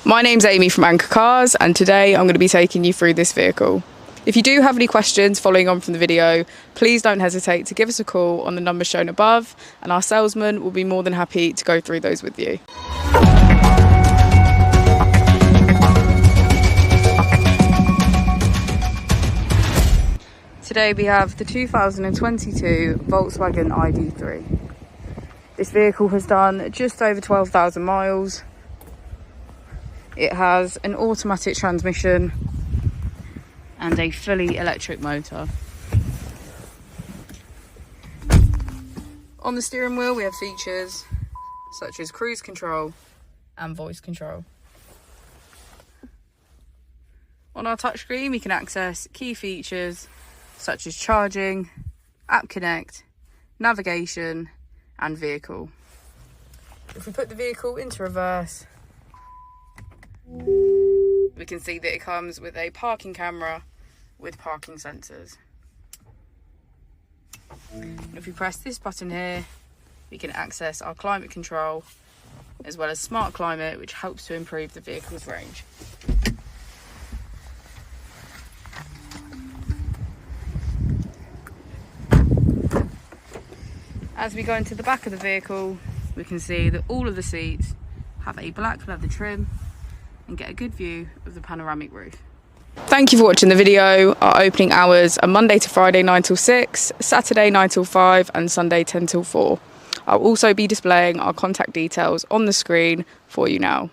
My name's Amy from Anchor Cars, and today I'm going to be taking you through this vehicle. If you do have any questions following on from the video, please don't hesitate to give us a call on the number shown above, and our salesman will be more than happy to go through those with you. Today we have the 2022 Volkswagen ID.3. This vehicle has done just over 12,000 miles. It has an automatic transmission and a fully electric motor. On the steering wheel we have features such as cruise control and voice control. On our touchscreen we can access key features such as charging, app connect, navigation and vehicle. If we put the vehicle into reverse, we can see that it comes with a parking camera with parking sensors. And if we press this button here, we can access our climate control as well as smart climate, which helps to improve the vehicle's range. As we go into the back of the vehicle, we can see that all of the seats have a black leather trim and get a good view of the panoramic roof. Thank you for watching the video. Our opening hours are Monday to Friday 9 till 6, Saturday 9 till 5 and Sunday 10 till 4. I'll also be displaying our contact details on the screen for you now.